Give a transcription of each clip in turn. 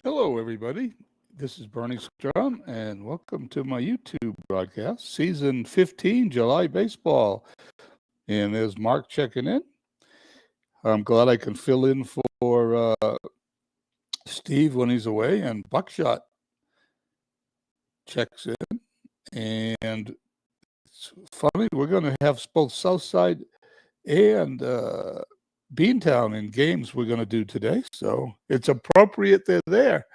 Hello, everybody. This is Bernie Strum, and welcome to my YouTube broadcast, Season 15, July Baseball. And there's Mark checking in. I'm glad I can fill in for Steve when he's away, and Buckshot checks in. And it's funny, we're going to have both Southside and Beantown in games we're going to do today. So it's appropriate they're there.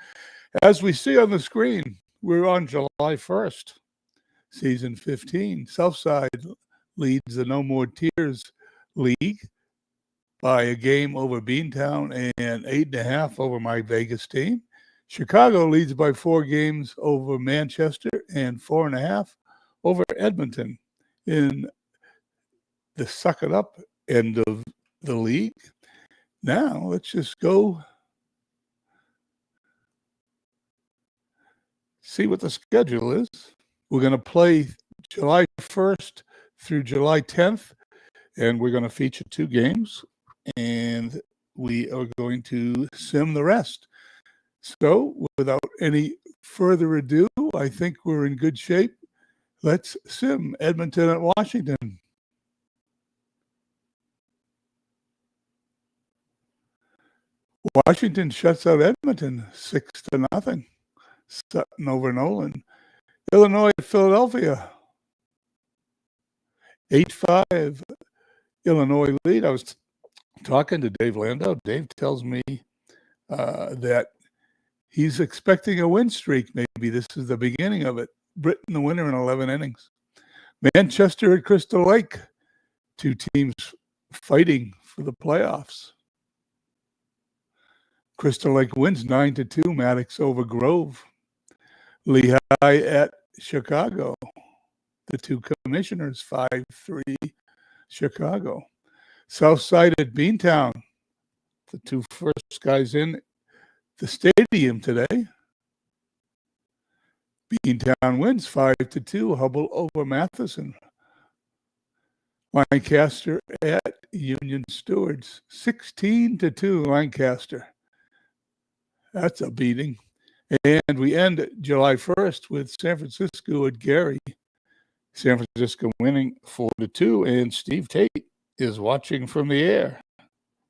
As we see on the screen, we're on July 1st, Season 15. Southside leads the No More Tears League by a game over Beantown and 8.5 over my Vegas team. Chicago leads by 4 games over Manchester and 4.5 over Edmonton in the suck it up end of the league. Now let's just go see what the schedule is. We're going to play July 1st through July 10th, and we're going to feature 2 games, and we are going to sim the rest. So without any further ado, I think we're in good shape. Let's sim Edmonton at Washington. Washington shuts out Edmonton 6-0. Sutton over Nolan. Illinois at Philadelphia 8-5. Illinois lead. I was talking to Dave Landau. Dave tells me that he's expecting a win streak. Maybe this is the beginning of it. Britain the winner in 11 innings. Manchester at Crystal Lake. 2 teams fighting for the playoffs. Crystal Lake wins 9-2. Maddox over Grove. Lehigh at Chicago. The 2 commissioners 5-3 Chicago. Southside at Beantown. The 2 first guys in the stadium today. Beantown wins 5-2. Hubble over Matheson. Lancaster at Union Stewards 16-2. Lancaster. That's a beating. And we end July 1st with San Francisco at Gary. San Francisco winning 4-2. And Steve Tate is watching from the air.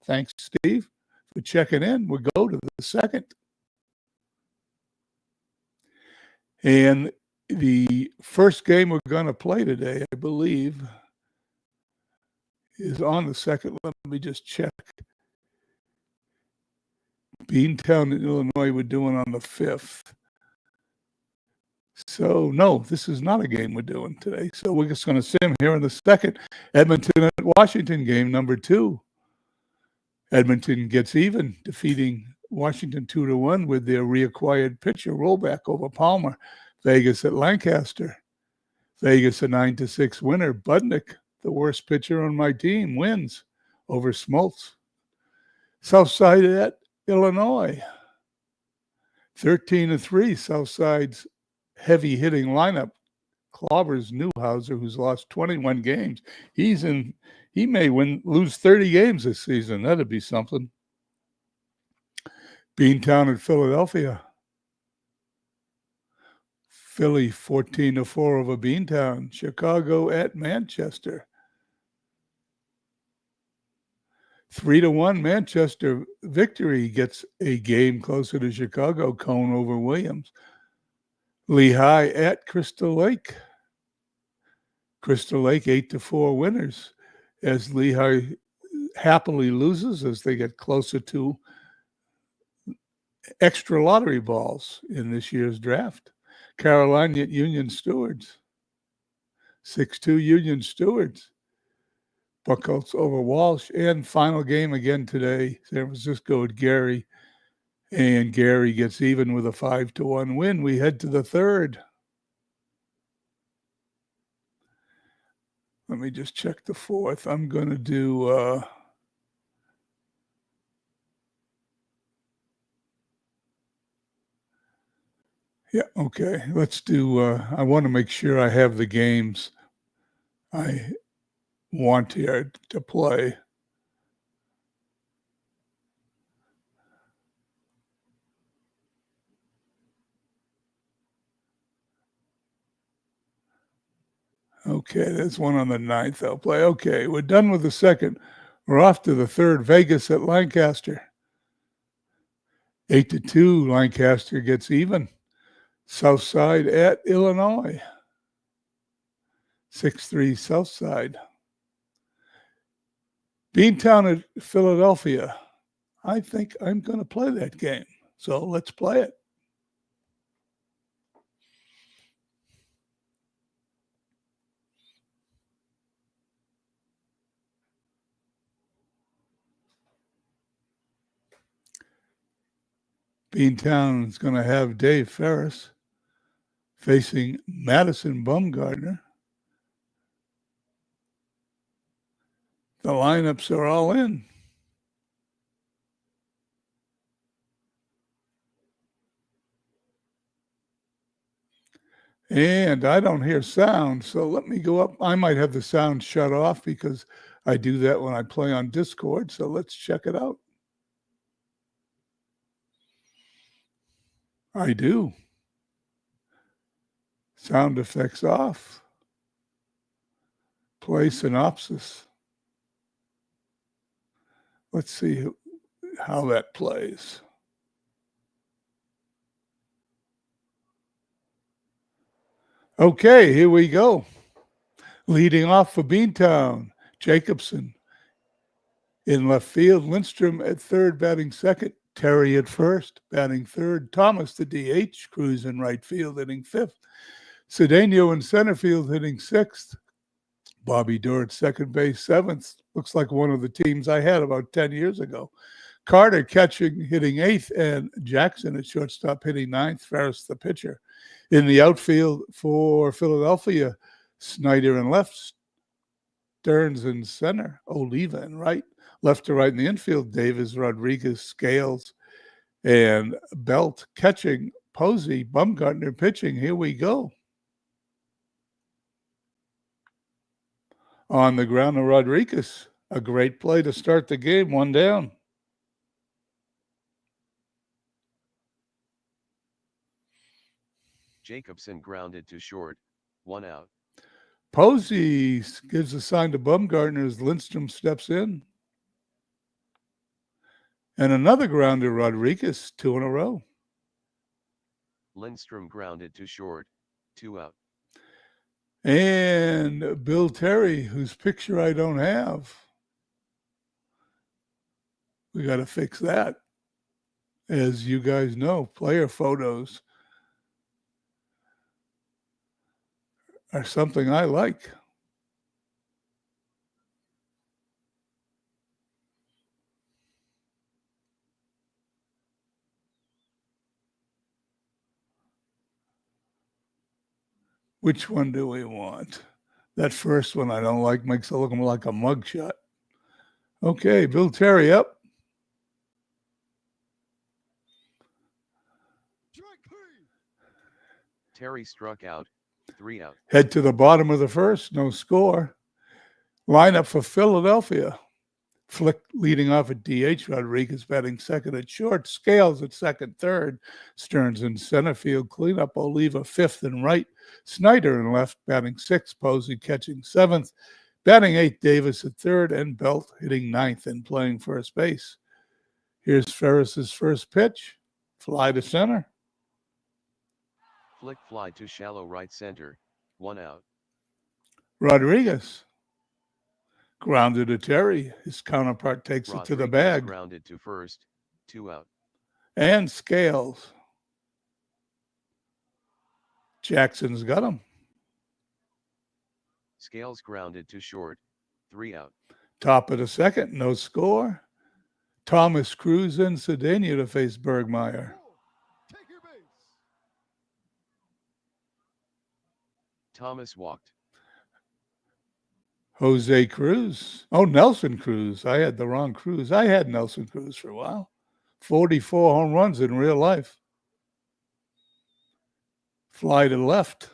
Thanks, Steve, for checking in. We'll go to the second. And the first game we're going to play today, I believe, is on the second. Let me just check. Beantown in Illinois we're doing on the 5th. So, no, this is not a game we're doing today. So we're just going to sim here in the second. Edmonton at Washington, game number 2. Edmonton gets even, defeating Washington 2-1 with their reacquired pitcher rollback over Palmer. Vegas at Lancaster. Vegas a 9-6 winner. Budnick, the worst pitcher on my team, wins over Smoltz. Southside at Illinois. 13-3. Southside's heavy hitting lineup. Clobbers Newhouser, who's lost 21 games. He may lose 30 games this season. That'd be something. Beantown at Philadelphia. Philly 14-4 over Beantown. Chicago at Manchester. 3-1 Manchester victory gets a game closer to Chicago. Cone over Williams. Lehigh at Crystal Lake. Crystal Lake 8-4 winners as Lehigh happily loses as they get closer to extra lottery balls in this year's draft. Carolina at Union Stewards. 6-2 Union Stewards. Buckholz over Walsh. And final game again today, San Francisco at Gary. And Gary gets even with a 5-1 win. We head to the third. Let me just check the fourth. I'm going to do yeah, okay. Let's do I want to make sure I have the games I want here to play. Okay, there's one on the ninth I'll play. Okay, we're done with the second. We're off to the third. Vegas at Lancaster. 8-2, Lancaster gets even. Southside at Illinois. 6-3 Southside. Beantown at Philadelphia. I think I'm going to play that game. So let's play it. Beantown is going to have Dave Ferris facing Madison Bumgardner. The lineups are all in. And I don't hear sound, so let me go up. I might have the sound shut off because I do that when I play on Discord, so let's check it out. I do. Sound effects off. Play synopsis. Let's see how that plays. Okay, here we go. Leading off for Beantown, Jacobson. In left field, Lindstrom at third, batting second. Terry at first, batting third. Thomas, the DH, Cruz in right field, hitting fifth. Cedeno in center field, hitting sixth. Bobby Doerr at second base, seventh. Looks like one of the teams I had about 10 years ago. Carter catching, hitting eighth, and Jackson at shortstop, hitting ninth. Ferris, the pitcher. In the outfield for Philadelphia, Snyder in left, Stearns in center, Oliva in right. Left to right in the infield, Davis, Rodriguez, Scales, and Belt catching, Posey, Bumgarner pitching. Here we go. On the ground of Rodriguez. A great play to start the game, one down. Jacobson grounded to short, one out. Posey gives a sign to Bumgarner as Lindstrom steps in. And another grounder, Rodriguez, 2 in a row. Lindstrom grounded to short, 2 out. And Bill Terry, whose picture I don't have. We got to fix that. As you guys know, player photos are something I like. Which one do we want? That first one I don't like, makes it look like a mugshot. Okay, Bill Terry up. Terry struck out, 3 out. Head to the bottom of the first, no score. Lineup for Philadelphia. Flick leading off at DH, Rodriguez batting second at short, Scales at second, third, Stearns in center field, cleanup, Oliva fifth and right, Snyder in left, batting sixth, Posey catching seventh, batting eighth, Davis at third, and Belt hitting ninth and playing first base. Here's Ferris's first pitch, fly to center. Flick fly to shallow right center, 1 out. Rodriguez. Grounded to Terry. His counterpart takes it to the bag. Grounded to first, 2 out. And Scales. Jackson's got him. Scales grounded to short, 3 out. Top of the second, no score. Thomas, Cruz, and Cedeno to face Bergmeyer. Take your base. Thomas walked. Jose Cruz. Oh, Nelson Cruz. I had the wrong Cruz. I had Nelson Cruz for a while. 44 home runs in real life. Fly to left.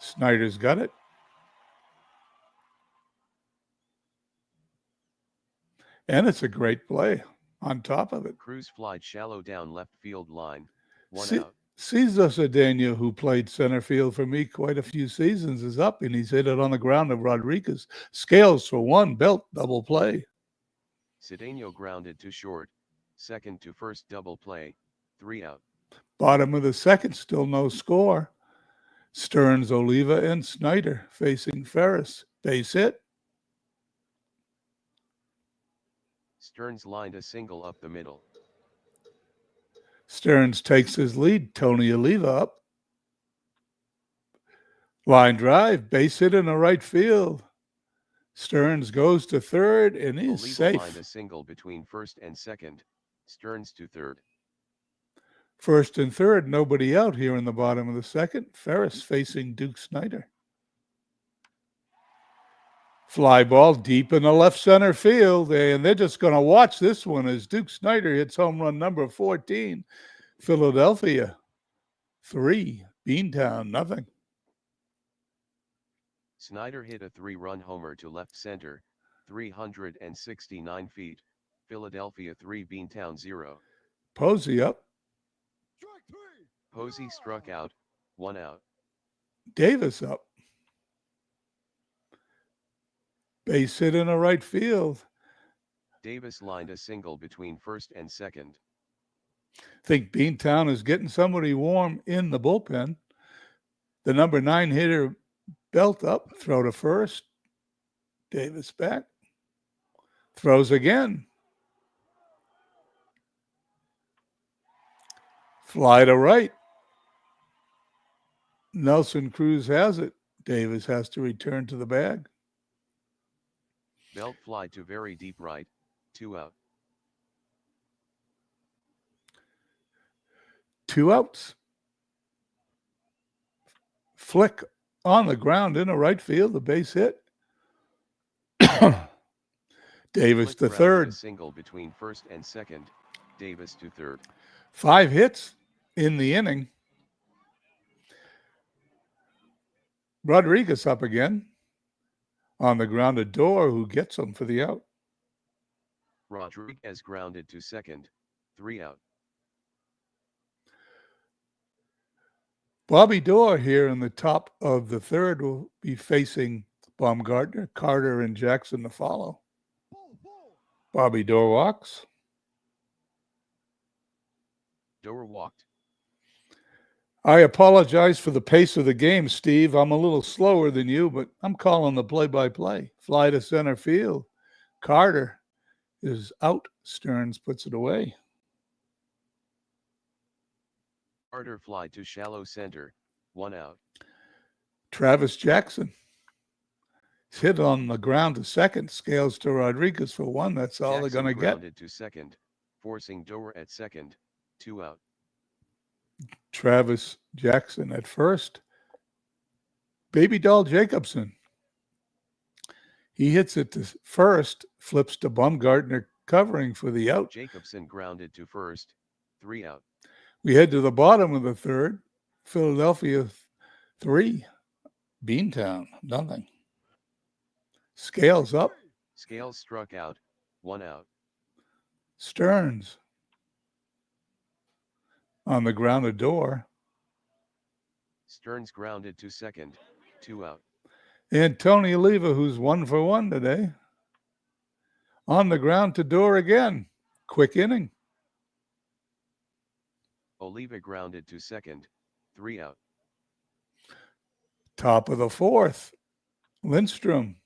Snyder's got it. And it's a great play on top of it. Cruz flied shallow down left field line, 1 out. Cesar Cedeno, who played center field for me quite a few seasons, is up, and he's hit it on the ground of Rodriguez. Scales for one, Belt double play. Cedeno grounded to short, second to first double play, 3 out. Bottom of the second, still no score. Stearns, Oliva, and Snyder facing Ferris. Base hit. Stearns lined a single up the middle. Stearns takes his lead. Tony Oliva up. Line drive, base hit in the right field. Stearns goes to third and is Oliva safe. lined a single between first and second. Stearns to third. First and third, nobody out here in the bottom of the second. Ferris facing Duke Snyder. Fly ball deep in the left center field, and they're just going to watch this one as Duke Snyder hits home run number 14. Philadelphia 3, Beantown nothing. Snyder hit a 3-run homer to left center, 369 feet. Philadelphia 3, Beantown 0. Posey up. Posey struck out, 1 out. Davis up. Base hit in the right field. Davis lined a single between first and second. Think Beantown is getting somebody warm in the bullpen. The number 9 hitter, Belt up, throw to first. Davis back. Throws again. Fly to right. Nelson Cruz has it. Davis has to return to the bag. Belt fly to very deep right, 2 out. 2 outs. Flick on the ground in the right field, the base hit. Davis Flick to grounded third. a single between first and second. Davis to third. 5 hits in the inning. Rodriguez up again. On the ground, Adore, who gets him for the out. Rodriguez grounded to second, 3 out. Bobby Dorr here in the top of the third will be facing Baumgartner, Carter, and Jackson to follow. Bobby Dorr walks. Dorr walked. I apologize for the pace of the game, Steve. I'm a little slower than you, but I'm calling the play-by-play. Fly to center field. Carter is out. Stearns puts it away. Carter fly to shallow center, 1 out. Travis Jackson is hit on the ground to second. Scales to Rodriguez for 1. That's all they're going to get. Grounded to second, forcing Dorr at second, 2 out. Travis Jackson at first. Baby Doll Jacobson. He hits it to first, flips to Baumgartner covering for the out. Jacobson grounded to first, 3 out. We head to the bottom of the third. Philadelphia 3, Beantown nothing. Scales up. Scales struck out, 1 out. Stearns on the ground, Adore. Stearns grounded to second, 2 out. And Tony Oliva, who's 1 for 1 today. On the ground to Dorr again. Quick inning. Oliva grounded to second, 3 out. Top of the fourth. Lindstrom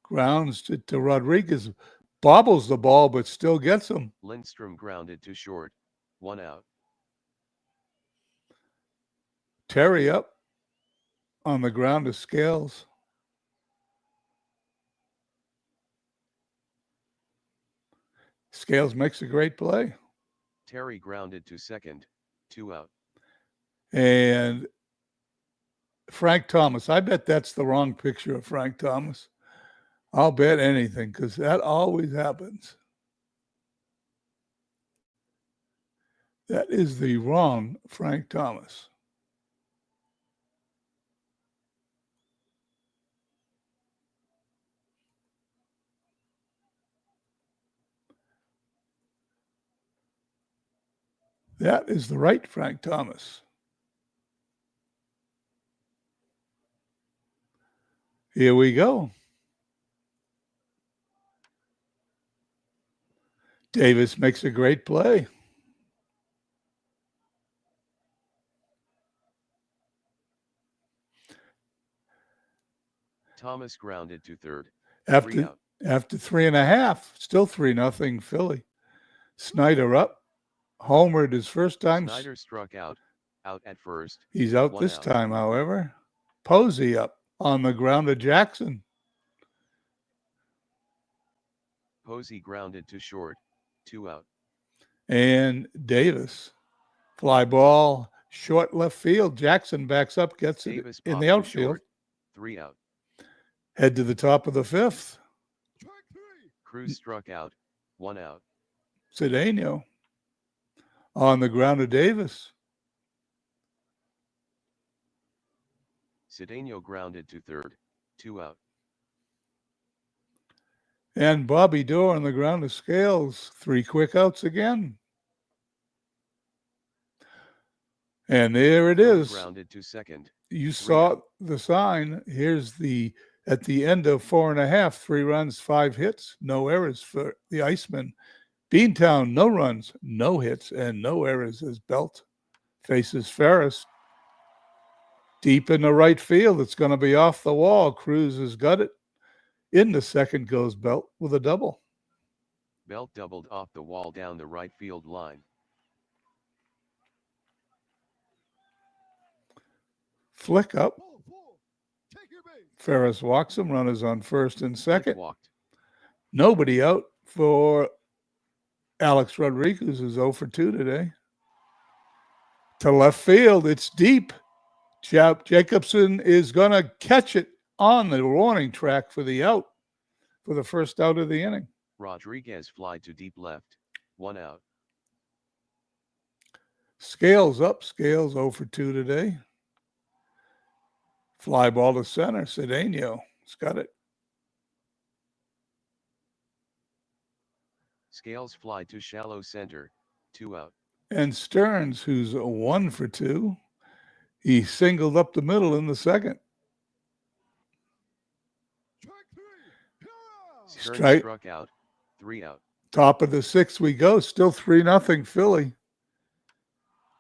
grounds to Rodriguez. Bobbles the ball, but still gets him. Lindstrom grounded to short, 1 out. Terry up on the ground to Scales. Scales makes a great play. Terry grounded to second, 2 out. And Frank Thomas. I bet that's the wrong picture of Frank Thomas. I'll bet anything because that always happens. That is the wrong Frank Thomas. That is the right Frank Thomas. Here we go. Davis makes a great play. Thomas grounded to third. After 3.5, still 3-0 Philly. Snyder up. Homered his first time. Snyder struck out at first. He's out this time, however. Posey up on the ground to Jackson. Posey grounded to short. 2 out. And Davis. Fly ball, short left field. Jackson backs up, gets Davis it in the outfield. 3 out. Head to the top of the fifth. Cruz struck out. 1 out. Cedeno on the ground to Davis. Cedeno grounded to third. 2 out. And Bobby Doerr on the ground to Scales. 3 quick outs again. And there it is. Grounded to second. You saw the sign. Here's at the end of 4.5, 3 runs, 5 hits, no errors for the Iceman. Beantown, no runs, no hits, and no errors as Belt faces Ferris. Deep in the right field. It's going to be off the wall. Cruz has got it. In the second goes Belt with a double. Belt doubled off the wall down the right field line. Flick up. Ferris walks him. Runners on first and second. Walked. Nobody out for Alex Rodriguez, who's 0 for 2 today. To left field. It's deep. Jacobson is going to catch it on the warning track for the out, for the first out of the inning. Rodriguez fly to deep left. 1 out. Scales up. Scales 0 for 2 today. Fly ball to center. Cedeno has got it. Scales fly to shallow center. 2 out. And Stearns, who's 1 for 2, he singled up the middle in the second. Stearns struck out. 3 out. Top of the 6th we go. Still 3-0 Philly.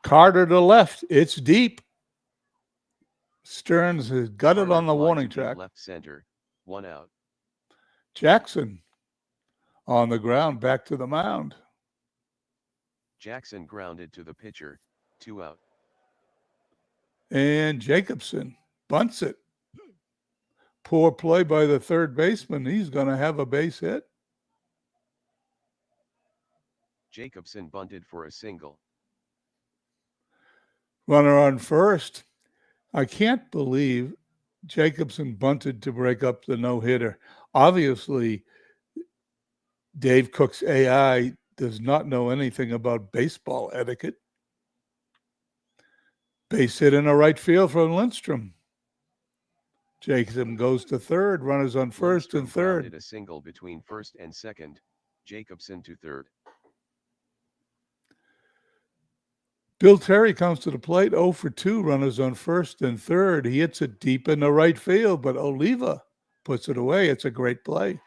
Carter to left. It's deep. Stearns has got it on the warning track. Left center. 1 out. Jackson on the ground, back to the mound. Jackson grounded to the pitcher. 2 out. And Jacobson bunts it. Poor play by the third baseman. He's going to have a base hit. Jacobson bunted for a single. Runner on first. I can't believe Jacobson bunted to break up the no-hitter. Obviously, Dave Cook's AI does not know anything about baseball etiquette. Base hit in the right field from Lindstrom. Jacobson goes to third. Runners on first and third. Grounded a single between first and second. Jacobson to third. Bill Terry comes to the plate, 0 for 2, runners on first and third. He hits it deep in the right field, but Oliva puts it away. It's a great play.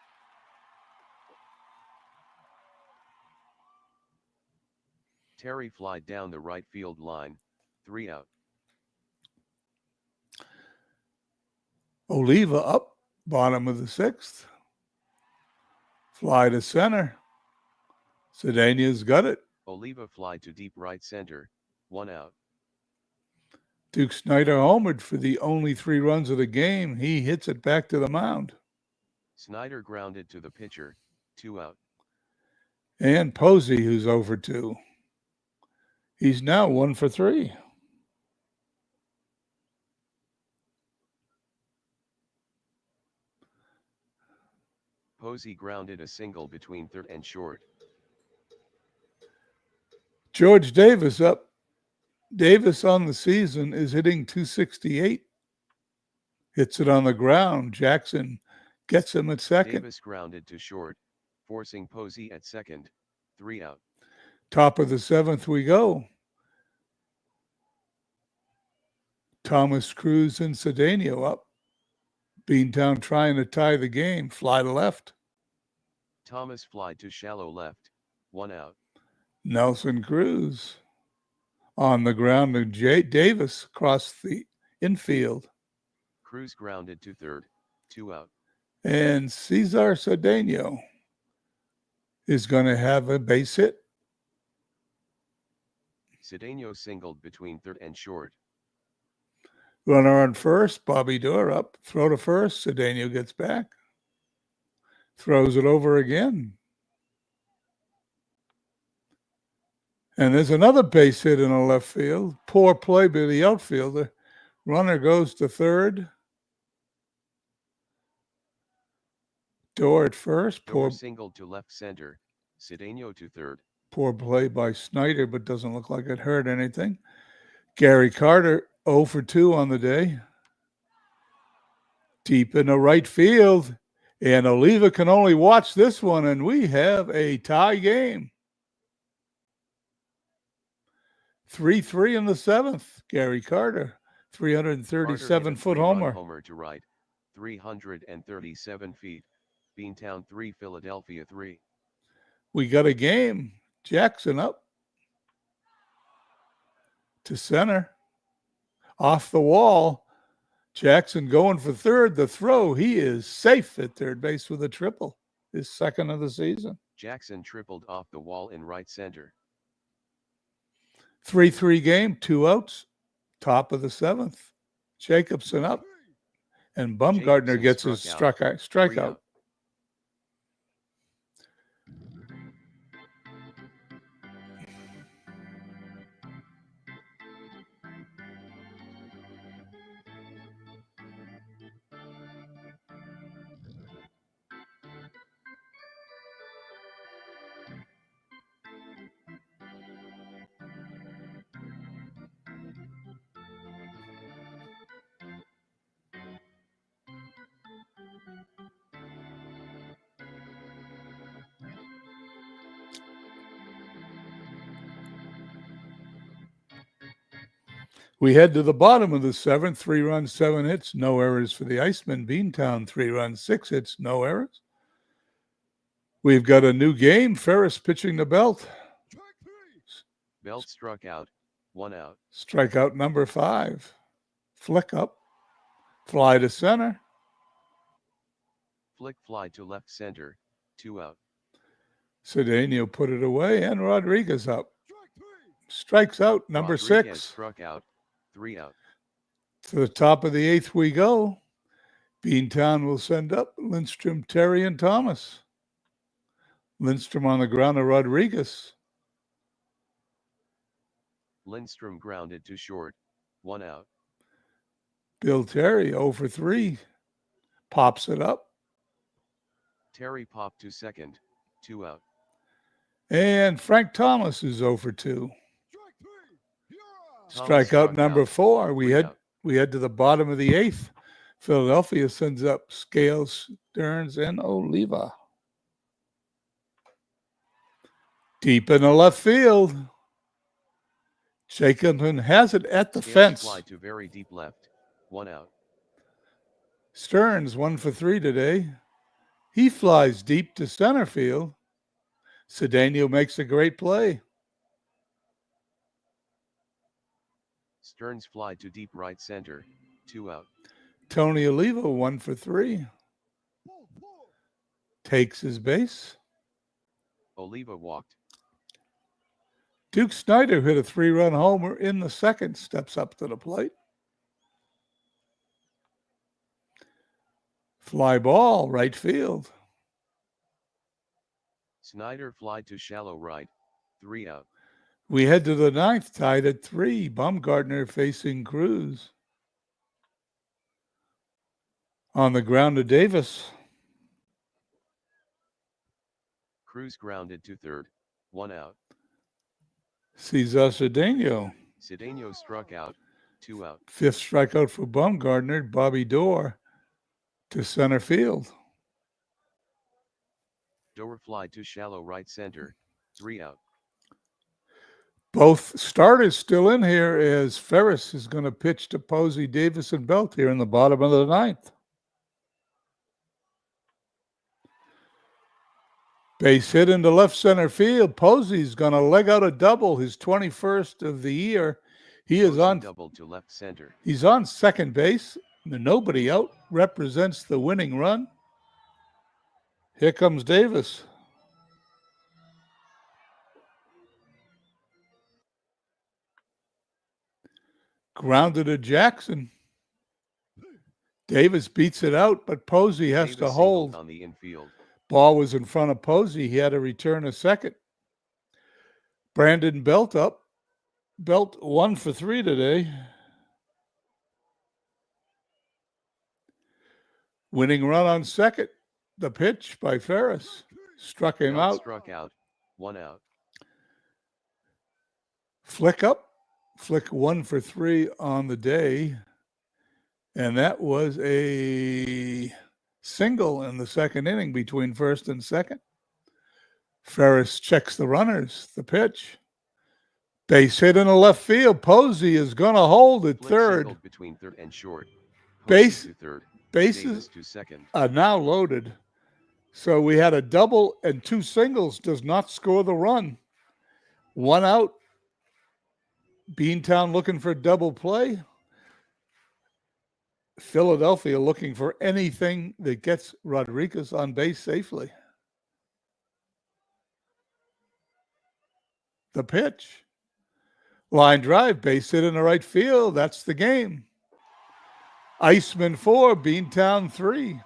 Terry flied down the right field line. 3 out. Oliva up, bottom of the 6th. Fly to center. Cedeno's got it. Oliva fly to deep right center. 1 out. Duke Snyder homered for the only 3 runs of the game. He hits it back to the mound. Snyder grounded to the pitcher. 2 out. And Posey, who's 0 for 2. He's now 1 for 3. Posey grounded a single between third and short. George Davis up. Davis on the season is hitting .268. Hits it on the ground. Jackson gets him at second. Davis grounded to short, forcing Posey at second. 3 out. Top of the 7th we go. Thomas, Cruz, and Cedeno up. Beantown trying to tie the game. Fly to left. Thomas fly to shallow left. 1 out. Nelson Cruz on the ground to Jay Davis across the infield. Cruz grounded to third. 2 out. And Cesar Cedeno is going to have a base hit. Cedeno singled between third and short. Runner on first, Bobby Dorr up. Throw to first, Cedeno gets back. Throws it over again. And there's another base hit in the left field. Poor play by the outfielder. Runner goes to third. Dorr at first. Dorr singled to left center. Cedeno to third. Poor play by Snyder, but doesn't look like it hurt anything. Gary Carter 0 for 2 on the day. Deep in the right field. And Oliva can only watch this one, and we have a tie game. 3-3 in the seventh. Gary Carter, 337-foot homer. Homer to right, 337 feet. Beantown 3, Philadelphia 3. We got a game. Jackson up to center. Off the wall. Jackson going for third. The throw. He is safe at third base with a triple. His second of the season. Jackson tripled off the wall in right center. 3-3 game, 2 outs. Top of the seventh. Jacobson up. And Bumgarner gets his strikeout. We head to the bottom of the seventh. 3 runs, 7 hits, no errors for the Iceman. Beantown, 3 runs, 6 hits, no errors. We've got a new game. Ferris pitching the Belt. Belt struck out. 1 out. Strikeout number 5. Flick up. Fly to center. Flick fly to left center. 2 out. Cedeno put it away, and Rodriguez up. Strikes out number Rodriguez 6. Struck out. 3 out. To the top of the 8th we go. Beantown will send up Lindstrom, Terry, and Thomas. Lindstrom on the ground to Rodriguez. Lindstrom grounded to short. 1 out. Bill Terry 0 for 3. Pops it up. Terry popped to second. 2 out. And Frank Thomas is 0 for 2. Thomas Strikeout number 4. We 3 head out. to the bottom of the 8th. Philadelphia sends up Scales, Stearns, and Oliva. Deep in the left field. Jacobson has it at the Scales fence. Fly to very deep left. 1 out. Stearns 1 for 3 today. He flies deep to center field. Cedeno makes a great play. Stearns fly to deep right center. 2 out. Tony Oliva 1 for 3. Takes his base. Oliva walked. Duke Snyder hit a 3-run homer in the second. Steps up to the plate. Fly ball, right field. Snyder fly to shallow right. 3 out. We head to the 9th, tied at 3. Bumgarner facing Cruz. On the ground to Davis. Cruz grounded to third. 1 out. Cesar Cedeno. Cedeno struck out. 2 out. 5th strikeout for Bumgarner. Bobby Dorr to center field. Dorr fly to shallow right center. 3 out. Both starters still in here as Ferris is going to pitch to Posey, Davis, and Belt here in the bottom of the ninth. Base hit into left center field. Posey's going to leg out a double, his 21st of the year. He is Posey on double to left center. He's on second base. Nobody out, represents the winning run. Here comes Davis. Grounded to Jackson. Davis beats it out, but Posey has Davis to hold. on the infield. Ball was in front of Posey. He had to return a second. Brandon Belt up. Belt 1 for 3 today. Winning run on second. The pitch by Ferris. Struck him out. Struck out. 1 out. Flick up. Flick 1 for 3 on the day. And that was a single in the second inning between first and second. Ferris checks the runners. The pitch. Base hit in the left field. Posey is going to hold at third. Between third and short. Base to third. Bases to second. Are now loaded. So we had a double and 2 singles. Does not score the run. 1 out. Beantown looking for double play. Philadelphia looking for anything that gets Rodriguez on base safely. The pitch. Line drive, base hit in the right field. That's the game. Iceman 4, Beantown 3.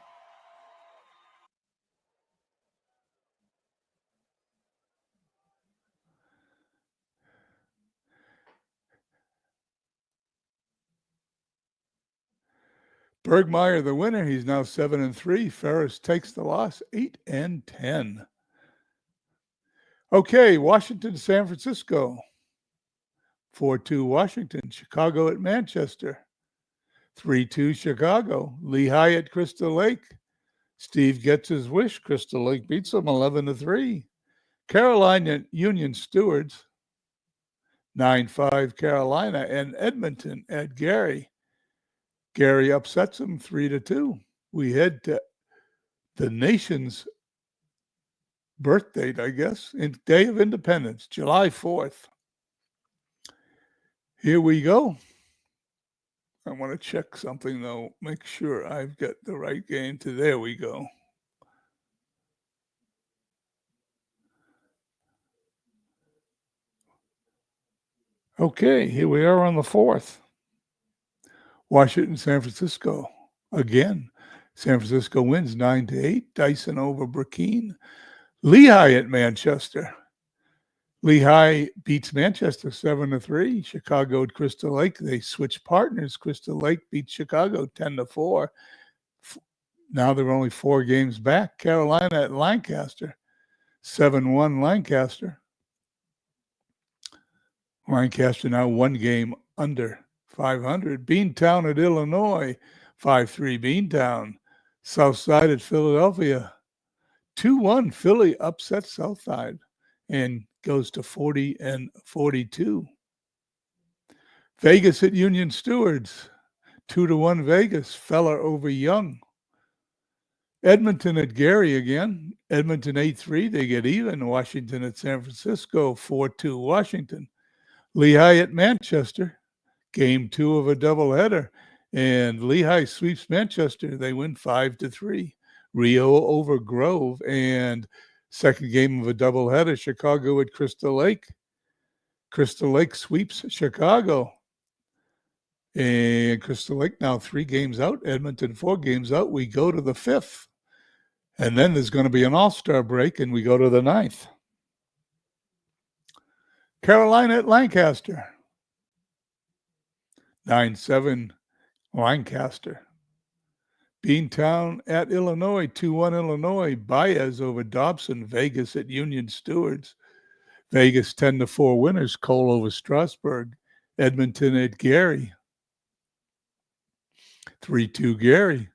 Bergmeyer, the winner. He's now 7-3. Ferris takes the loss, 8-10. Okay, Washington, San Francisco. 4-2 Washington. Chicago at Manchester. 3-2 Chicago. Lehigh at Crystal Lake. Steve gets his wish. Crystal Lake beats them 11-3. Carolina Union Stewards. 9-5 Carolina, and Edmonton at Gary. Gary upsets them 3-2. We head to the nation's birth date, I guess, in Day of Independence, July 4th. Here we go. I want to check something, though. Make sure I've got the right game to. There we go. Okay, here we are on the 4th. Washington, San Francisco. Again, San Francisco wins 9-8. Dyson over Burkeen. Lehigh at Manchester. Lehigh beats Manchester 7-3. Chicago at Crystal Lake. They switch partners. Crystal Lake beats Chicago 10-4. Now they're only 4 games back. Carolina at Lancaster. 7-1 Lancaster. Lancaster now 1 game under 500. Beantown at Illinois, 5-3 Beantown. Southside at Philadelphia, 2-1 Philly upsets Southside and goes to 40-42. Vegas at Union Stewards, 2-1 Vegas. Feller over Young. Edmonton at Gary again. Edmonton 8-3. They get even. Washington at San Francisco, 4-2 Washington. Lehigh at Manchester. Game 2 of a doubleheader, and Lehigh sweeps Manchester. They win 5-3. Rio over Grove, and second game of a doubleheader, Chicago at Crystal Lake. Crystal Lake sweeps Chicago. And Crystal Lake now 3 games out, Edmonton 4 games out. We go to the 5th. And then there's going to be an all-star break, and we go to the 9th. Carolina at Lancaster. 9-7 Lancaster. Beantown at Illinois, 2-1 Illinois. Baez over Dobson. Vegas at Union Stewards. Vegas 10-4 winners. Cole over Strasburg. Edmonton at Gary. 3-2 Gary.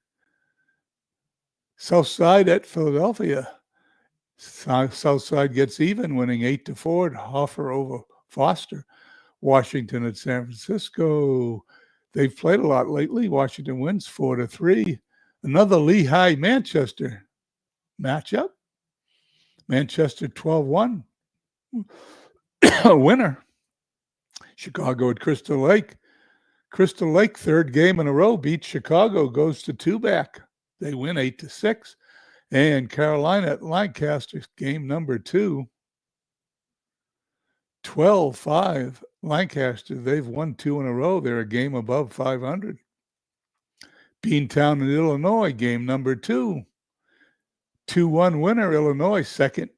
Southside at Philadelphia. Southside gets even, winning 8-4. Hoffer over Foster. Washington at San Francisco. They've played a lot lately. Washington wins 4-3. Another Lehigh Manchester matchup. Manchester 12-1. Winner. Chicago at Crystal Lake. Crystal Lake, third game in a row, beats Chicago, goes to 2-back. They win 8-6. And Carolina at Lancaster, game number 2. 12-5. Lancaster, they've won 2 in a row. They're a game above 500. Beantown in Illinois, game number 2. 2-1 winner, Illinois, second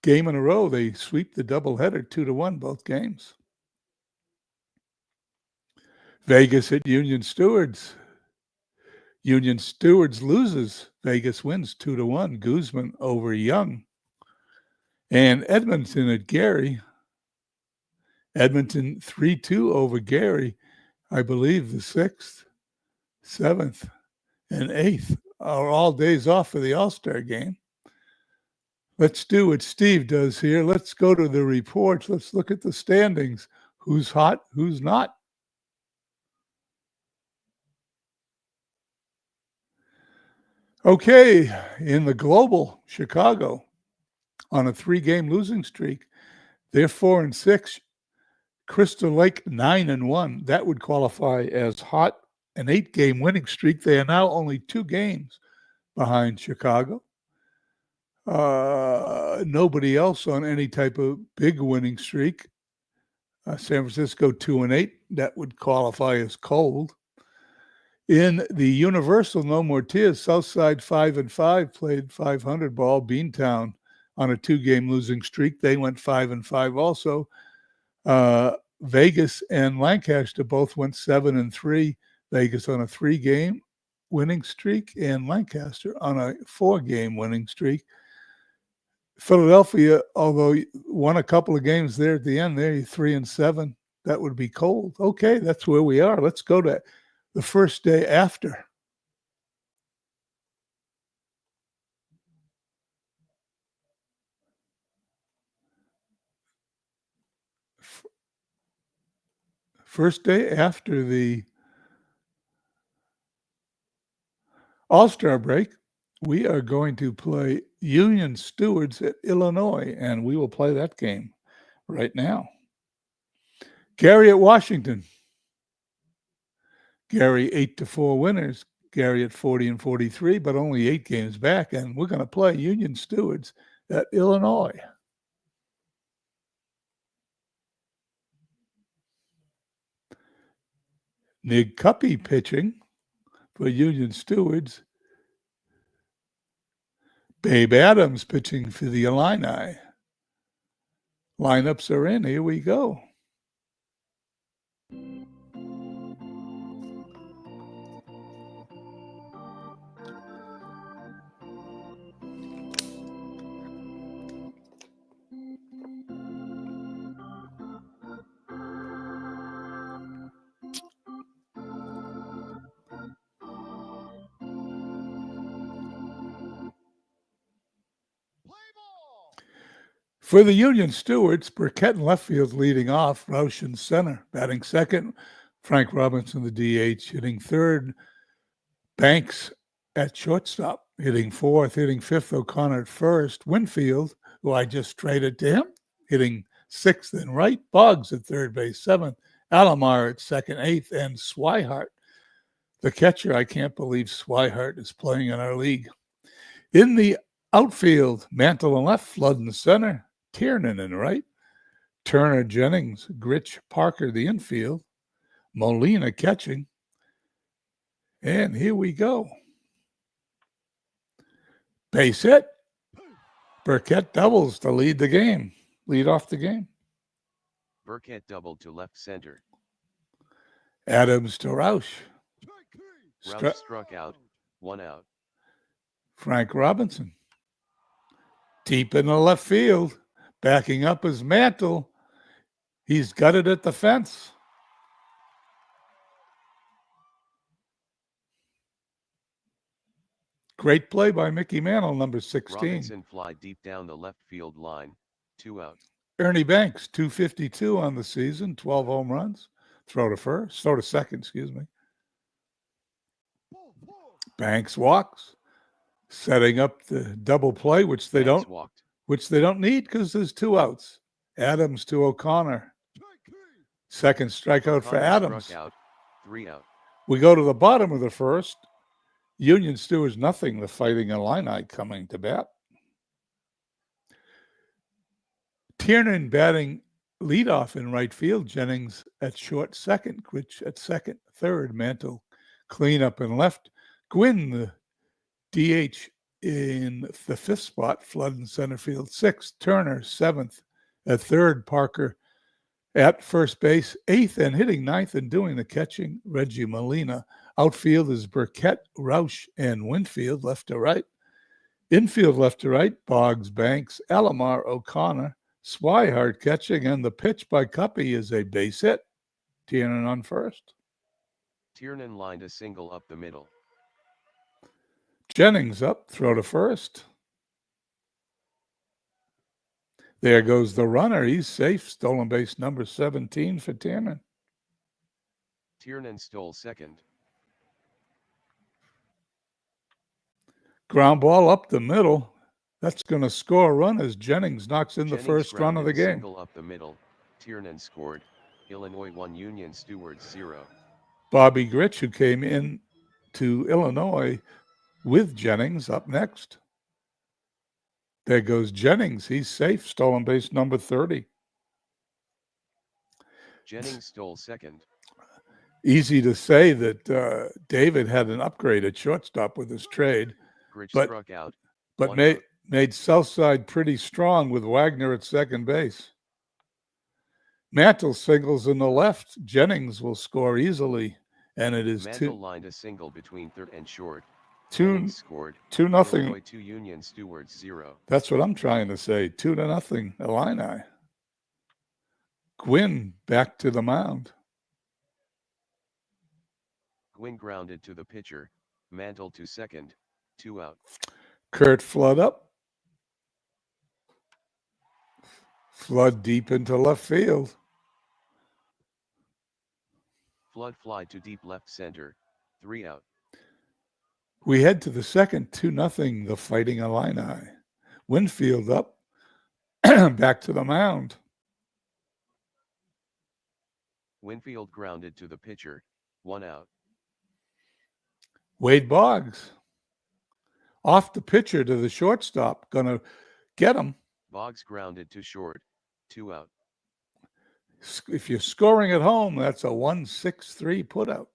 game in a row. They sweep the doubleheader, 2-1 both games. Vegas at Union Stewards. Union Stewards loses. Vegas wins 2-1. Guzman over Young. And Edmonton at Gary. Edmonton 3-2 over Gary. I believe the 6th, 7th, and 8th are all days off for the All-Star game. Let's do what Steve does here. Let's go to the reports. Let's look at the standings. Who's hot, who's not. Okay, in the Global, Chicago on a 3-game losing streak. They're 4-6. Crystal Lake 9-1. That would qualify as hot. An 8-game winning streak. They are now only 2 games behind Chicago. Nobody else on any type of big winning streak. San Francisco 2-8. That would qualify as cold. In the Universal No More Tears, Southside 5-5 played 500 ball. Beantown on a 2-game losing streak. They went 5-5 also. Vegas and Lancaster both went 7-3. Vegas on a 3-game winning streak and Lancaster on a 4-game winning streak. Philadelphia, although won a couple of games there at the end, they're 3-7. That would be cold. Okay, that's where we are. Let's go to the first day after. First day after the All-Star break, we are going to play Union Stewards at Illinois, and we will play that game right now. Gary at Washington. Gary 8-4 winners. Gary at 40-43, but only 8 games back, and we're going to play Union Stewards at Illinois. Nig Cuppy pitching for Union Stewards. Babe Adams pitching for the Illini. Lineups are in. Here we go. For the Union Stewards, Burkett in left field leading off, Roush in center, batting second, Frank Robinson, the DH, hitting third, Banks at shortstop, hitting fourth, hitting fifth, O'Connor at first, Winfield, who I just traded to him, hitting sixth and right, Boggs at third base, seventh, Alomar at second, eighth, and Swihart, the catcher. I can't believe Swihart is playing in our league. In the outfield, Mantle in left, Flood in center, Tiernan in right, Turner, Jennings, Gritch, Parker, the infield, Molina catching. And here we go. Base hit. Burkett doubles to lead the game. Lead off the game. Burkett doubled to left center. Adams to Roush. Roush struck out, 1 out. Frank Robinson. Deep in the left field. Backing up his Mantle. He's got it at the fence. Great play by Mickey Mantle, number 16. Robinson fly deep down the left field line, 2 out. Ernie Banks, 252 on the season, 12 home runs. Throw to second, excuse me. Banks walks, setting up the double play, which they Banks don't walked. need because there's 2 outs. Adams to O'Connor. Second strikeout for O'Connor Adams. struck out. 3 out. We go to the bottom of the first. Union Stewards nothing. The Fighting Illini coming to bat. Tiernan batting leadoff in right field. Jennings at short second. Grich at second. Third. Mantle cleanup in left. Gwynn, the DH in the 5th spot. Flood in center field. 6th. Turner 7th. At third. Parker at first base. 8th and hitting 9th and doing the catching. Reggie Molina. Outfield is Burkett, Roush, and Winfield left to right. Infield left to right. Boggs, Banks, Alomar, O'Connor. Swihart catching, and the pitch by Cuppy is a base hit. Tiernan on first. Tiernan lined a single up the middle. Jennings up, throw to first. There goes the runner. He's safe. Stolen base number 17 for Tiernan. Tiernan stole second. Ground ball up the middle. That's going to score a run as Jennings knocks in Jennings the first run of the game. Single up the middle. Tiernan scored. Illinois 1, Union Stewards 0. Bobby Grich, who came in to Illinois with Jennings, up next. There goes Jennings. He's safe. Stolen base number 30. Jennings stole second. Easy to say that David had an upgrade at shortstop with his trade, Grich but struck out. but made Southside pretty strong with Wagner at second base. Mantle singles in the left. Jennings will score easily, and it is Mantle lined a single between third and short. 2-0. Scored. 2-0. Illinois 2, Union Stewards 0. That's what I'm trying to say. 2-0 Illini. Gwynn back to the mound. Gwynn grounded to the pitcher. Mantle to second. 2 out. Kurt Flood up. Flood deep into left field. Flood fly to deep left center. 3 out. We head to the second, 2-0, the Fighting Illini. Winfield up, back to the mound. Winfield grounded to the pitcher. 1 out. Wade Boggs off the pitcher to the shortstop. Gonna get him. Boggs grounded to short. 2 out. If you're scoring at home, that's a 1-6-3 putout.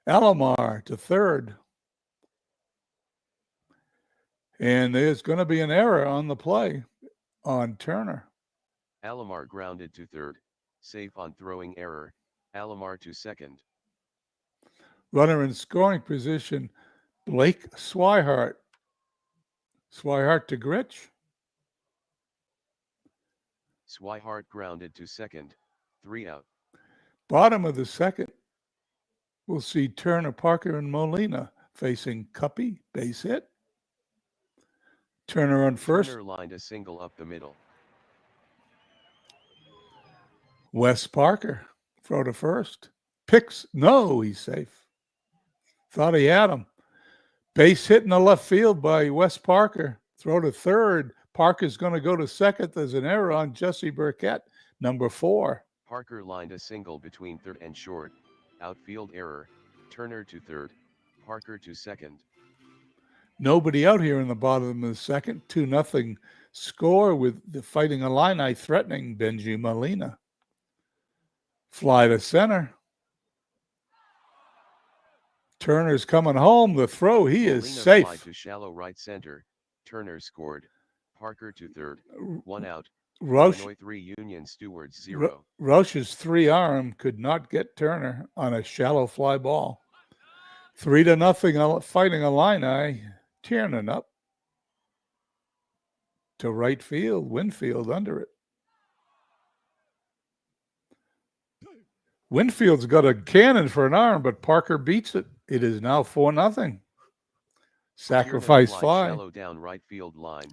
Alomar to third. And there's going to be an error on the play on Turner. Alomar grounded to third. Safe on throwing error. Alomar to second. Runner in scoring position, Blake Swihart. Swihart to Grich. Swihart grounded to second. 3 out. Bottom of the second, we'll see Turner, Parker, and Molina facing Cuppy, base hit. Turner on first. Turner lined a single up the middle. Wes Parker, throw to first. Picks, no, he's safe. Thought he had him. Base hit in the left field by Wes Parker. Throw to third. Parker's going to go to second. There's an error on Jesse Burkett, number 4. Parker lined a single between third and short. Outfield error. Turner to third. Parker to second. Nobody out here in the bottom of the second. 2-0 score with the Fighting Illini threatening Benji Molina. Fly to center. Turner's coming home. The throw, he is Molina safe. fly to shallow right center. Turner scored. Parker to third. 1 out. Roush, Illinois 3, Union Stewards 0. Roush's 3-arm could not get Turner on a shallow fly ball. 3-0 Fighting Illini. Tiernan up to right field. Winfield under it. Winfield's got a cannon for an arm, but Parker beats it. It is now 4-0. Sacrifice fly. Shallow down right field line.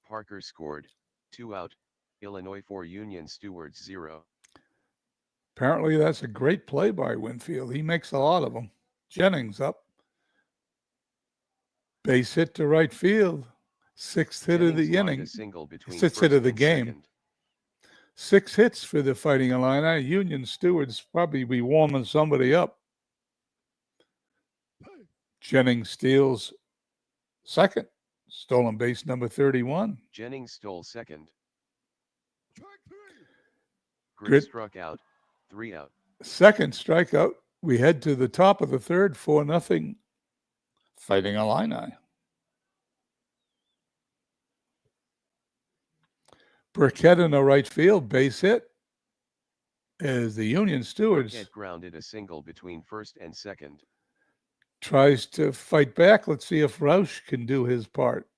Parker scored. 2 out, Illinois 4 Union Stewards 0. Apparently, that's a great play by Winfield. He makes a lot of them. Jennings up. Base hit to right field. Sixth hit of the Jennings lined inning. a single between Sixth hit first of the and game. second. 6 hits for the Fighting Illini. Union Stewards probably be warming somebody up. Jennings steals second. Stolen base number 31. Jennings stole second. Grit Grit. struck out, 3 out. Second strikeout. We head to the top of the third, 4-0. Fighting Illini. Burkett in the right field, base hit. As the Union Stewards Burkett grounded a single between first and second. tries to fight back. Let's see if Roush can do his part.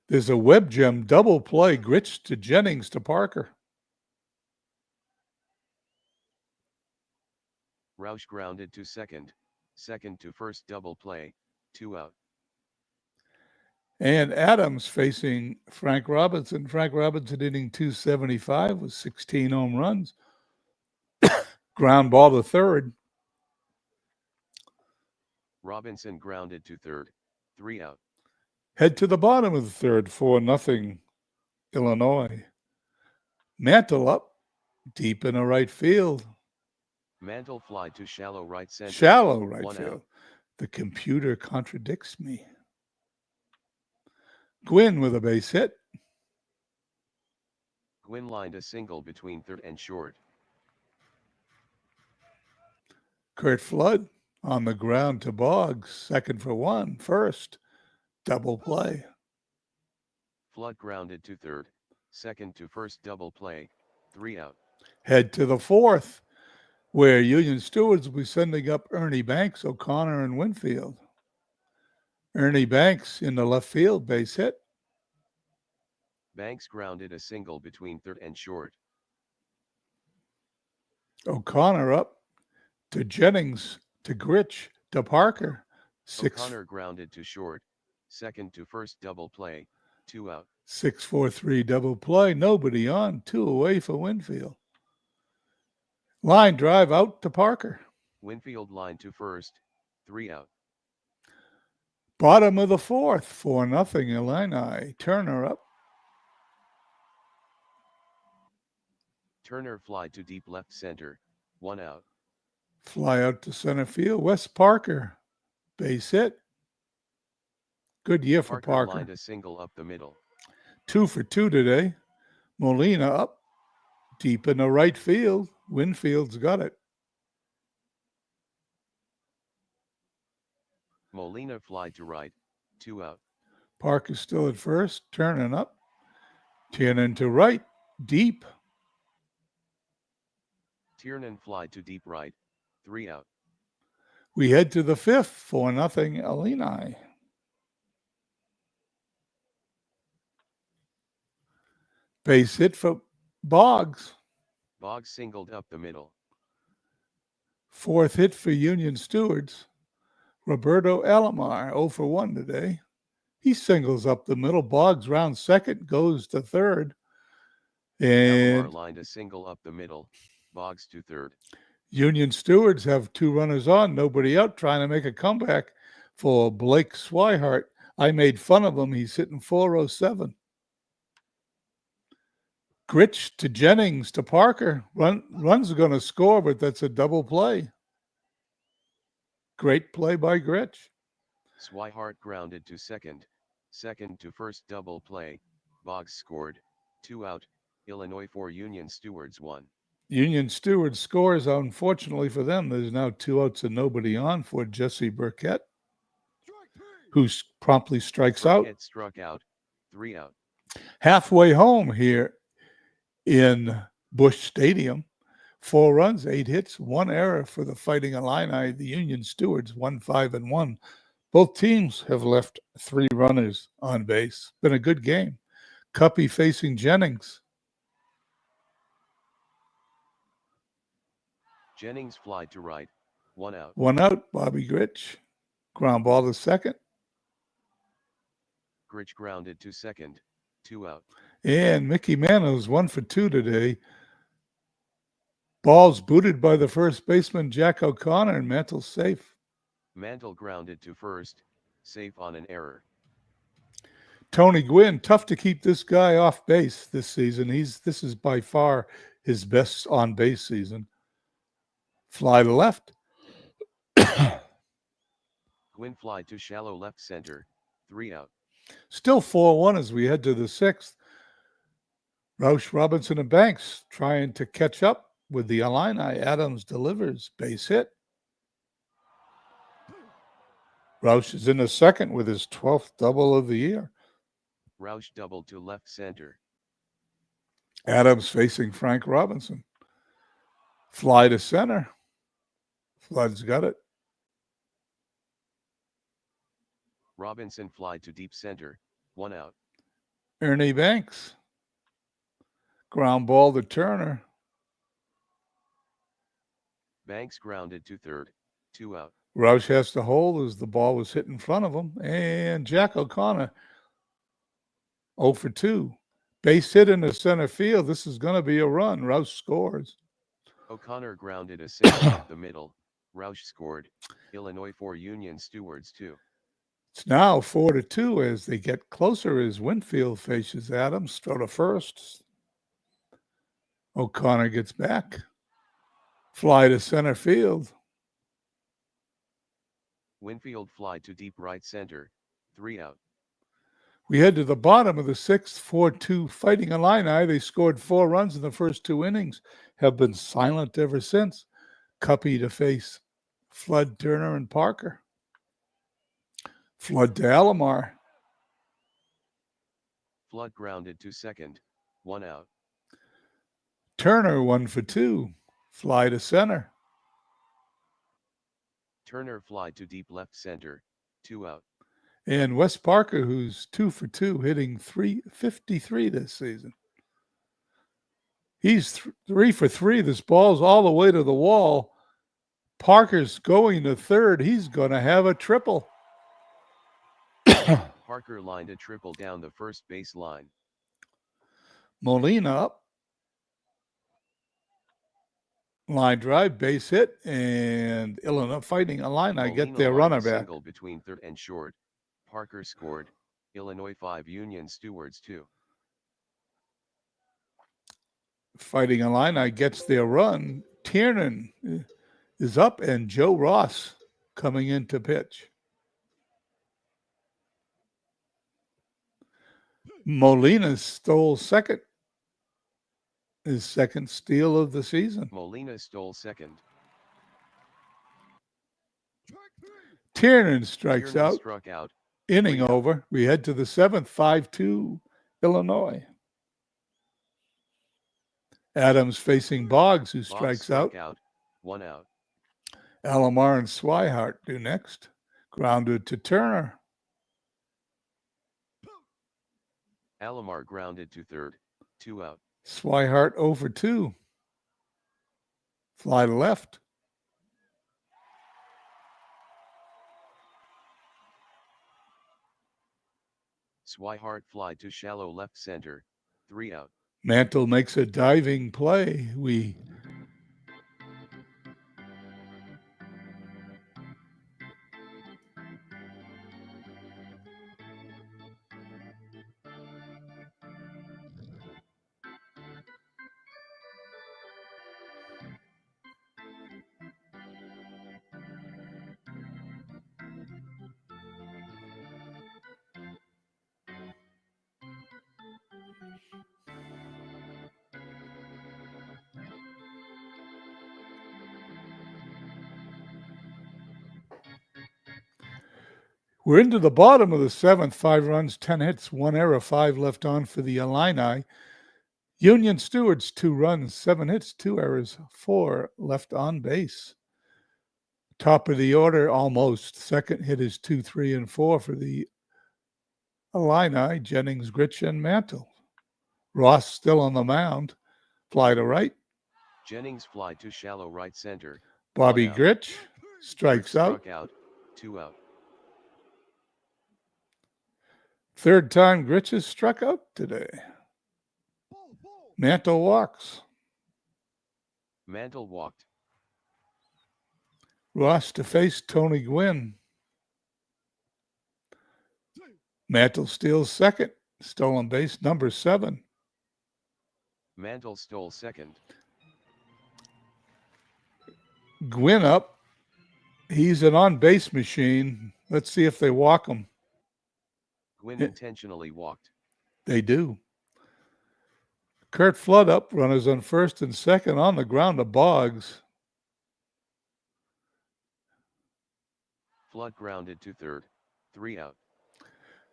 There's a web gem double play. Grits to Jennings to Parker. Roush grounded to second. Second to first double play, 2 out. And Adams facing Frank Robinson. Frank Robinson hitting .275 with 16 home runs. Ground ball to third. Robinson grounded to third, 3 out. Head to the bottom of the third, 4-0 Illinois. Mantle up, deep in the right field. Mantle fly to shallow right center. Shallow right 1 field. out. The computer contradicts me. Gwynn with a base hit. Gwynn lined a single between third and short. Kurt Flood on the ground to Boggs. Second for one. First. Double play. Flood grounded to third. Second to first double play, 3 out. Head to the fourth, where Union Stewards will be sending up Ernie Banks, O'Connor, and Winfield. Ernie Banks in the left field, base hit. Banks grounded a single between third and short. O'Connor up to Jennings, to Gritch, to Parker. O'Connor grounded to short. Second to first double play, 2 out. 6-4-3 double play. Nobody on. 2 away for Winfield. Line drive out to Parker. Winfield line to first, 3 out. Bottom of the fourth, 4-0 Illini. Turner up. Turner fly to deep left center, 1 out. Fly out to center field. Wes Parker, base hit. Good year for Parker. Lined a single up the middle. 2 for 2 today. Molina up, deep in the right field. Winfield's got it. Molina fly to right, 2 out. Parker still at first, turning up. Tiernan to right, deep. Tiernan fly to deep right, 3 out. We head to the fifth, 4-0 Illini. Base hit for Boggs. Boggs singled up the middle. Fourth hit for Union Stewards. Roberto Alomar, 0 for 1 today. He singles up the middle. Boggs round second, goes to third. And Alomar lined a single up the middle. Boggs to third. Union Stewards have 2 runners on, nobody out, trying to make a comeback for Blake Swihart. I made fun of him. He's hitting .407. Gritch to Jennings to Parker. Runs are going to score, but that's a double play. Great play by Gritch. Swihart grounded to second. Second to first double play. Boggs scored. 2 out. Illinois 4 Union Stewards 1. Union Stewards scores. Unfortunately for them, there's now 2 outs and nobody on for Jesse Burkett, who promptly strikes out. Burkett struck out. 3 out. Halfway home here in Busch Stadium. 4 runs, 8 hits, 1 error for the Fighting Illini. The Union Stewards 1-5-1. Both teams have left 3 runners on base. Been a good game. Cuppy facing Jennings. Jennings fly to right, 1 out. 1 out, Bobby Gritch. Ground ball to second. Gritch grounded to second, 2 out. And Mickey Mantl's 1 for 2 today. Ball's booted by the first baseman, Jack O'Connor, and Mantle's safe. Mantle grounded to first, safe on an error. Tony Gwynn, tough to keep this guy off base this season. This is by far his best on base season. Fly to left. Gwynn fly to shallow left center, 3 out. Still 4-1 as we head to the 6th. Roush, Robinson, and Banks trying to catch up with the Illini. Adams delivers, base hit. Roush is in the second with his 12th double of the year. Roush double to left center. Adams facing Frank Robinson. Fly to center. Flood's got it. Robinson fly to deep center, 1 out. Ernie Banks. Ground ball to Turner. Banks grounded to third, 2 out. Roush has to hold as the ball was hit in front of him. And Jack O'Connor, 0 for 2. Base hit in the center field. This is going to be a run. Roush scores. O'Connor grounded a single up the middle. Roush scored. Illinois 4, Union Stewards 2. It's now 4 to 2 as they get closer as Winfield faces Adams. Throw to first. O'Connor gets back. Fly to center field. Winfield fly to deep right center, 3 out. We head to the bottom of the 6th, 4-2 Fighting Illini. They scored 4 runs in the first 2 innings, have been silent ever since. Cuppy to face Flood, Turner, and Parker. Flood to Alomar. Flood grounded to second, 1 out. Turner 1 for 2. Fly to center. Turner fly to deep left center, 2 out. And Wes Parker, who's 2 for 2, hitting .353 this season. He's 3 for 3. This ball's all the way to the wall. Parker's going to third. He's going to have a triple. Parker lined a triple down the first base line. Molina up. Line drive, base hit, and Illinois Fighting Illini get their runner back. Single between third and short. Parker scored. Illinois 5, Union Stewards 2. Fighting Illini gets their run. Tiernan is up, and Joe Ross coming in to pitch. Molina stole second. His second steal of the season. Molina stole second. Tiernan strikes Tiernan out. struck out. Inning over. We head to the 7th, 5-2 Illinois. Adams facing Boggs, who strikes out. 1 out. Alomar and Swihart do next. Grounded to Turner. Alomar grounded to third, 2 out. Swihart 0 for 2. Fly to left. Swihart fly to shallow left center, 3 out. Mantle makes a diving play. We're into the bottom of the 7th, 5 runs, 10 hits, 1 error, 5 left on for the Illini. Union Stewards, 2 runs, 7 hits, 2 errors, 4 left on base. Top of the order, almost. Second hit is 2, 3, and 4 for the Illini, Jennings, Gritch, and Mantle. Ross still on the mound. Fly to right. Jennings fly to shallow right center. Bobby 1 out. Gritch strikes out. Struck out, 2 out. Third time Gritch has struck out today. Mantle walks. Mantle walked. Ross to face Tony Gwynn. Mantle steals second. Stolen base number 7. Mantle stole second. Gwynn up. He's an on-base machine. Let's see if they walk him. Gwynn intentionally walked. They do. Kurt Flood up. Runners on first and second on the ground to Boggs. Flood grounded to third. 3 out.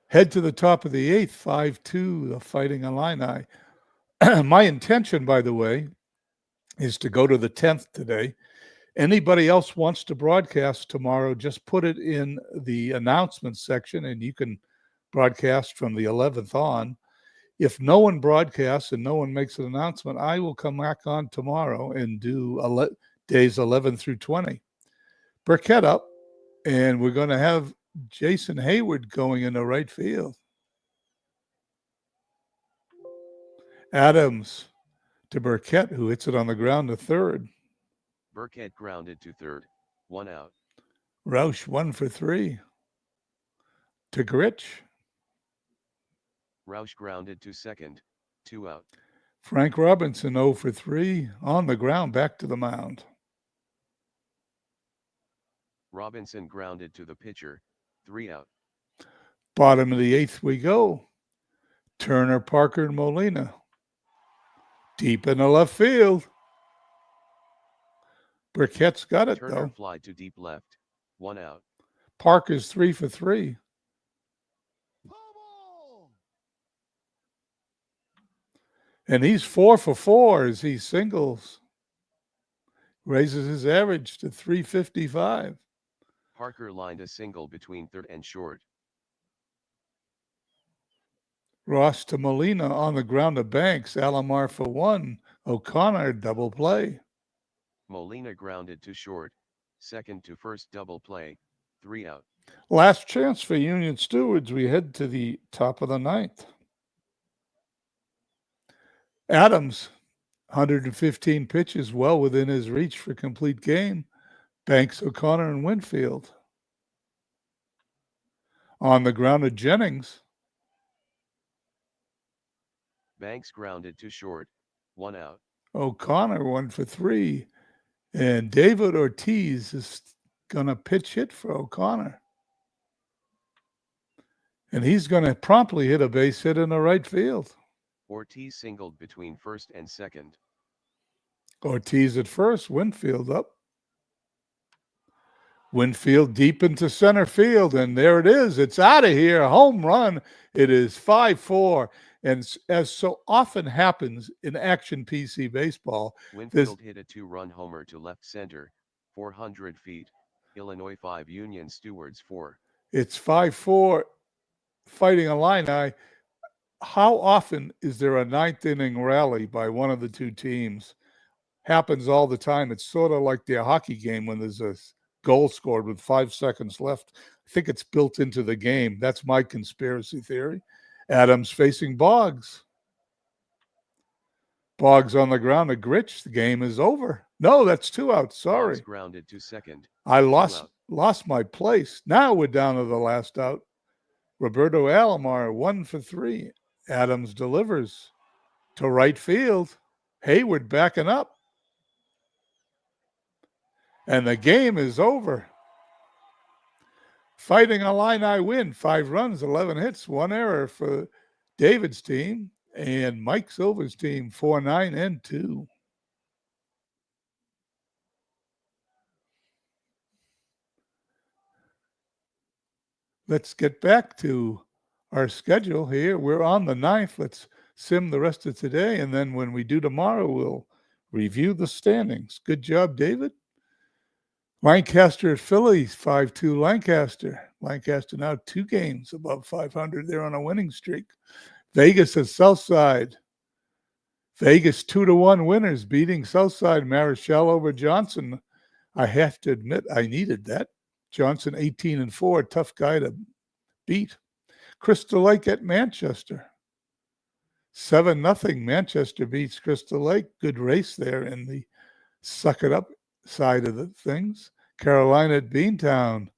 Head to the top of the 8th, 5-2, the Fighting Illini. My intention, by the way, is to go to the 10th today. Anybody else wants to broadcast tomorrow, just put it in the announcements section and you can broadcast from the 11th on. If no one broadcasts and no one makes an announcement, I will come back on tomorrow and do days 11 through 20. Burkett up, and we're going to have Jason Hayward going into right field. Adams to Burkett, who hits it on the ground to third. Burkett grounded to third. 1 out. Roush 1 for 3. To Gritch. Roush grounded to second. 2 out. Frank Robinson 0 for 3. On the ground, back to the mound. Robinson grounded to the pitcher. 3 out. Bottom of the 8th we go. Turner, Parker, and Molina. Deep in the left field. Burkett's got it, Turner though. fly to deep left. 1 out. Parker's 3 for 3. And he's 4 for 4 as he singles. Raises his average to 355. Parker lined a single between third and short. Ross to Molina on the ground to Banks. Alomar for 1. O'Connor double play. Molina grounded to short. Second to first double play. 3 out. Last chance for Union Stewards. We head to the top of the 9th. Adams, 115 pitches, well within his reach for complete game. Banks, O'Connor, and Winfield. On the ground to Jennings. Banks grounded to short. 1 out. O'Connor 1 for 3. And David Ortiz is going to pitch hit for O'Connor. And he's going to promptly hit a base hit in the right field. Ortiz singled between first and second. Ortiz at first, Winfield up. Winfield deep into center field, and there it is. It's out of here. Home run. It is 5-4. And as so often happens in action PC baseball, Winfield hit a 2-run homer to left center, 400 feet. Illinois 5, Union Stewards 4. It's 5-4, Fighting Illini. How often is there a 9th inning rally by one of the two teams? Happens all the time. It's sort of like the hockey game when there's a goal scored with 5 seconds left. I think it's built into the game. That's my conspiracy theory. Adams facing Boggs. Boggs on the ground to Gritch. The game is over. No, that's 2 outs. Sorry. Boggs grounded to second. I lost my place. Now we're down to the last out. Roberto Alomar 1 for 3. Adams delivers to right field. Hayward backing up. And the game is over. Fighting Illini win. 5 runs, 11 hits, 1 error for David's team. And Mike Silver's team, 4-9-2. Let's get back to our schedule here. We're on the 9th. Let's sim the rest of today. And then when we do tomorrow, we'll review the standings. Good job, David. Lancaster at Phillies, 5-2 Lancaster. Lancaster now 2 games above 500. They're on a winning streak. Vegas at Southside. Vegas 2-1 winners, beating Southside. Marichal over Johnson. I have to admit, I needed that. Johnson 18-4, tough guy to beat. Crystal Lake at Manchester. 7-0. Manchester beats Crystal Lake. Good race there in the suck it up side of the things. Carolina at Beantown.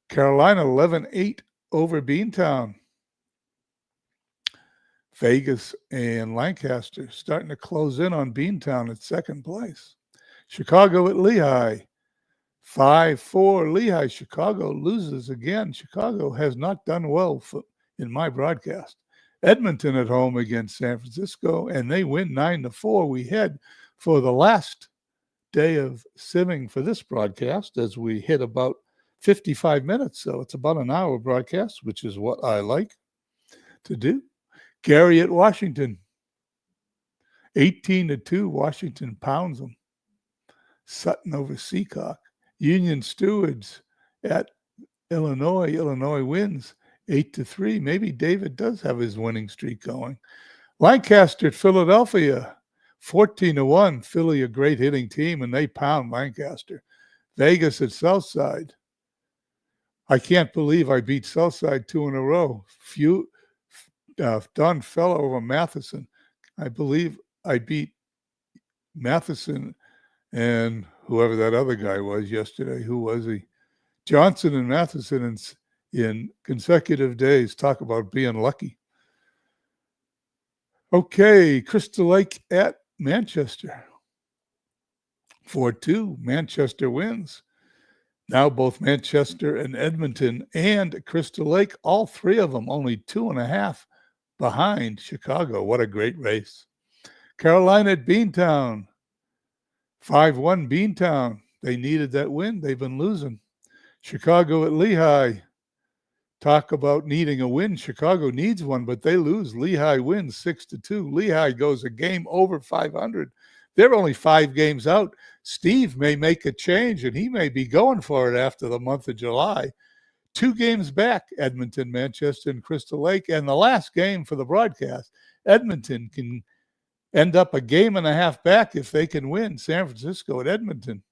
Carolina 11-8 over Beantown. Vegas and Lancaster starting to close in on Beantown at second place. Chicago at Lehigh. 5-4 Lehigh. Chicago loses again. Chicago has not done well in my broadcast. Edmonton at home against San Francisco, and they win 9-4. We head for the last day of simming for this broadcast as we hit about 55 minutes. So it's about an hour broadcast, which is what I like to do. Gary at Washington. 18-2. Washington pounds them. Sutton over Seacock. Union Stewards at Illinois. Illinois wins 8-3. Maybe David does have his winning streak going. Lancaster at Philadelphia. 14-1. Philly, a great hitting team, and they pound Lancaster. Vegas at Southside. I can't believe I beat Southside 2 in a row. Don Fellow over Matheson. I believe I beat Matheson and whoever that other guy was yesterday. Who was he? Johnson and Matheson in consecutive days. Talk about being lucky. Okay, Crystal Lake at Manchester. 4-2. Manchester wins. Now both Manchester and Edmonton and Crystal Lake, all three of them only 2.5 behind Chicago. What a great race. Carolina at Beantown. 5-1 Beantown. They needed that win. They've been losing. Chicago at Lehigh. Talk about needing a win. Chicago needs one, but they lose. Lehigh wins 6-2. Lehigh goes a game over 500. They're only 5 games out. Steve may make a change, and he may be going for it after the month of July. 2 games back, Edmonton, Manchester, and Crystal Lake. And the last game for the broadcast, Edmonton can end up a game and a half back if they can win. San Francisco at Edmonton.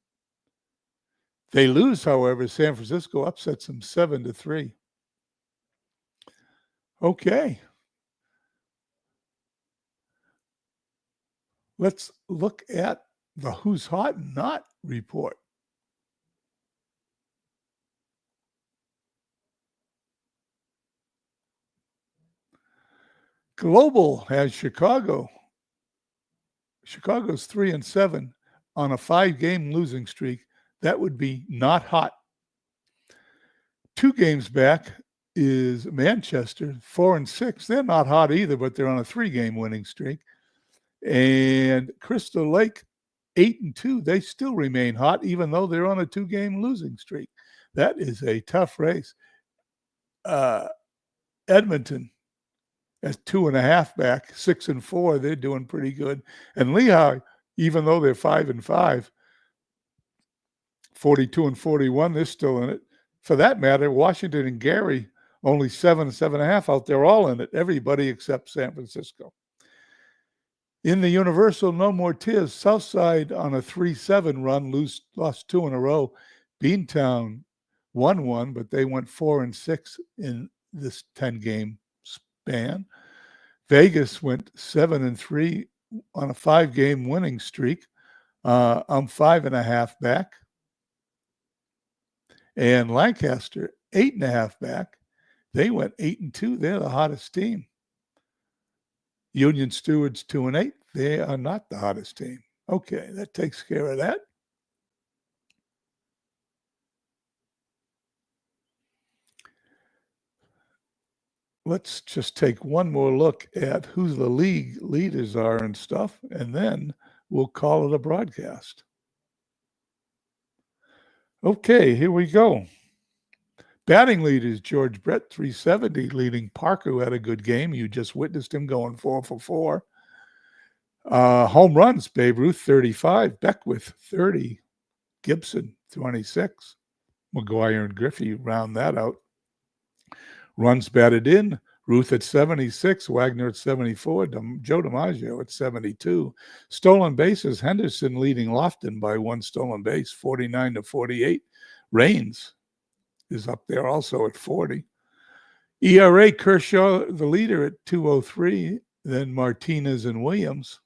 They lose, however. San Francisco upsets them 7-3. Okay. Let's look at the Who's Hot and Not report. Global has Chicago. Chicago's 3-7 on a 5-game losing streak. That would be not hot. 2 games back is Manchester, 4-6. They're not hot either, but they're on a 3-game winning streak. And Crystal Lake, 8-2. They still remain hot, even though they're on a 2-game losing streak. That is a tough race. Edmonton at 2.5 back, 6-4. They're doing pretty good. And Lehigh, even though they're 5-5, 42-41, they're still in it. For that matter, Washington and Gary, only 7.5 out there, all in it. Everybody except San Francisco. In the Universal, no more tears. Southside on a 3-7 run, lost 2 in a row. Beantown won 1, but they went 4-6 in this 10-game span. Vegas went 7-3 on a 5-game winning streak. I'm 5.5 back. And Lancaster, 8.5 back. They went 8-2. They're the hottest team. Union Stewards 2-8. They are not the hottest team. Okay, that takes care of that. Let's just take one more look at who the league leaders are and stuff, and then we'll call it a broadcast. Okay, here we go. Batting leaders, George Brett, 370, leading Parker, who had a good game. You just witnessed him going 4 for 4. Home runs, Babe Ruth, 35. Beckwith, 30. Gibson, 26. McGuire and Griffey round that out. Runs batted in, Ruth at 76, Wagner at 74, Joe DiMaggio at 72. Stolen bases, Henderson leading Lofton by 1 stolen base, 49-48. Raines is up there also at 40. ERA, Kershaw, the leader at 203, then Martinez and Williams.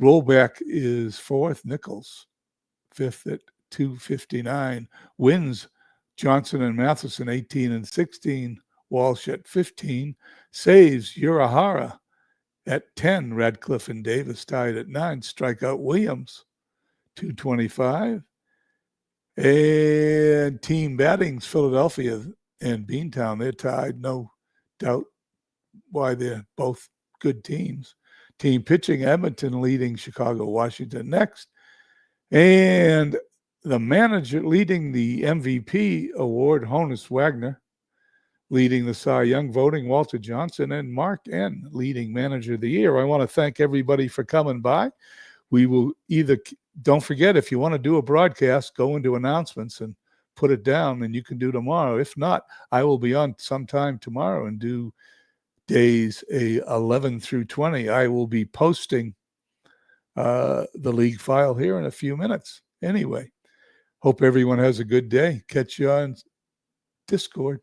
Rollback is fourth, Nichols, fifth at 259. Wins, Johnson and Matheson, 18 and 16. Walsh at 15. Saves, Urahara at 10. Radcliffe and Davis tied at 9. Strikeout, Williams, 225. And team battings, Philadelphia and Beantown, they're tied. No doubt why they're both good teams. Team pitching, Edmonton leading Chicago, Washington next. And the manager leading the MVP award, Honus Wagner. Leading the Cy Young voting, Walter Johnson, and Mark N. leading manager of the year. I want to thank everybody for coming by. We will either, don't forget, if you want to do a broadcast, go into announcements and put it down, and you can do tomorrow. If not, I will be on sometime tomorrow and do days 11 through 20. I will be posting the league file here in a few minutes. Anyway, hope everyone has a good day. Catch you on Discord.